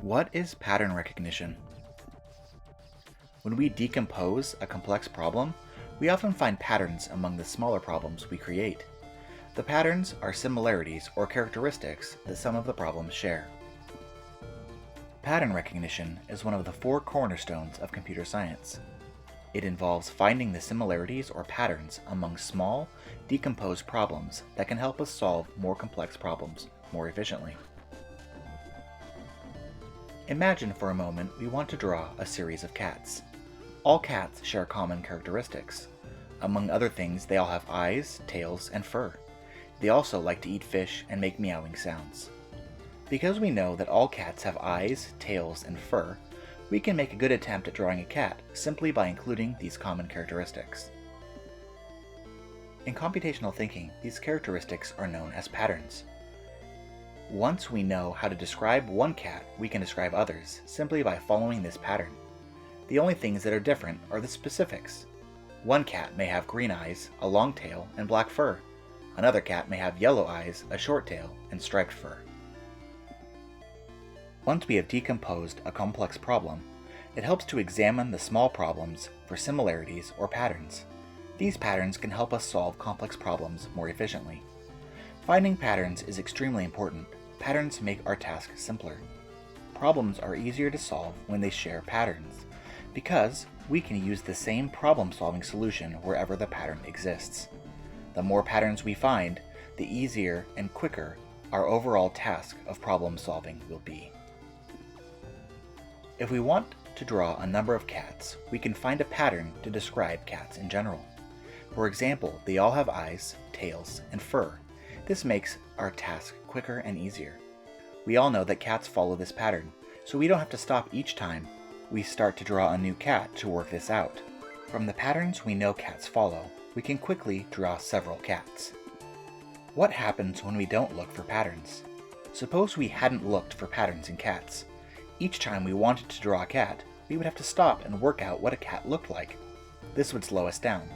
What is pattern recognition? When we decompose a complex problem, we often find patterns among the smaller problems we create. The patterns are similarities or characteristics that some of the problems share. Pattern recognition is one of the four cornerstones of computer science. It involves finding the similarities or patterns among small, decomposed problems that can help us solve more complex problems more efficiently. Imagine for a moment we want to draw a series of cats. All cats share common characteristics. Among other things, they all have eyes, tails, and fur. They also like to eat fish and make meowing sounds. Because we know that all cats have eyes, tails, and fur, we can make a good attempt at drawing a cat simply by including these common characteristics. In computational thinking, these characteristics are known as patterns. Once we know how to describe one cat, we can describe others simply by following this pattern. The only things that are different are the specifics. One cat may have green eyes, a long tail, and black fur. Another cat may have yellow eyes, a short tail, and striped fur. Once we have decomposed a complex problem, it helps to examine the small problems for similarities or patterns. These patterns can help us solve complex problems more efficiently. Finding patterns is extremely important. Patterns make our task simpler. Problems are easier to solve when they share patterns, because we can use the same problem-solving solution wherever the pattern exists. The more patterns we find, the easier and quicker our overall task of problem-solving will be. If we want to draw a number of cats, we can find a pattern to describe cats in general. For example, they all have eyes, tails, and fur. This makes our task quicker and easier. We all know that cats follow this pattern, so we don't have to stop each time we start to draw a new cat to work this out. From the patterns we know cats follow, we can quickly draw several cats. What happens when we don't look for patterns? Suppose we hadn't looked for patterns in cats. Each time we wanted to draw a cat, we would have to stop and work out what a cat looked like. This would slow us down.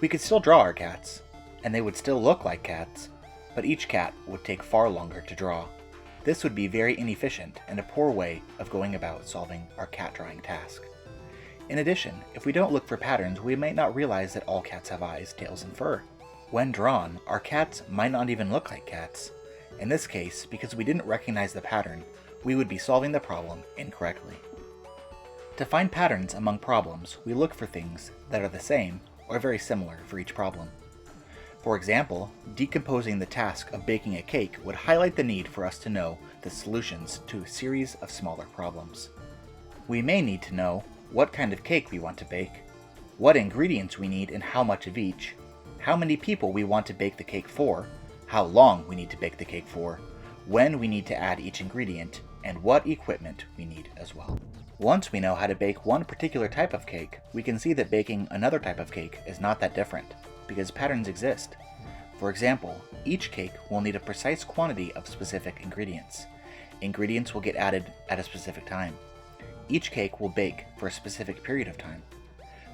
We could still draw our cats, and they would still look like cats, but each cat would take far longer to draw. This would be very inefficient and a poor way of going about solving our cat drawing task. In addition, if we don't look for patterns, we might not realize that all cats have eyes, tails, and fur. When drawn, our cats might not even look like cats. In this case, because we didn't recognize the pattern, we would be solving the problem incorrectly. To find patterns among problems, we look for things that are the same or very similar for each problem. For example, decomposing the task of baking a cake would highlight the need for us to know the solutions to a series of smaller problems. We may need to know what kind of cake we want to bake, what ingredients we need and how much of each, how many people we want to bake the cake for, how long we need to bake the cake for, when we need to add each ingredient, and what equipment we need as well. Once we know how to bake one particular type of cake, we can see that baking another type of cake is not that different, because patterns exist. For example, each cake will need a precise quantity of specific ingredients. Ingredients will get added at a specific time. Each cake will bake for a specific period of time.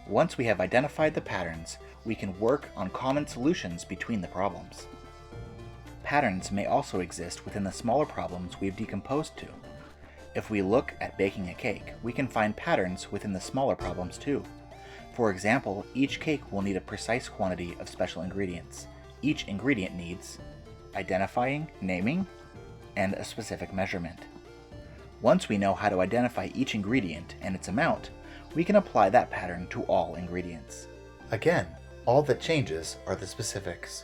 Once we have identified the patterns, we can work on common solutions between the problems. Patterns may also exist within the smaller problems we've decomposed to. If we look at baking a cake, we can find patterns within the smaller problems too. For example, each cake will need a precise quantity of special ingredients. Each ingredient needs identifying, naming, and a specific measurement. Once we know how to identify each ingredient and its amount, we can apply that pattern to all ingredients. Again, all that changes are the specifics.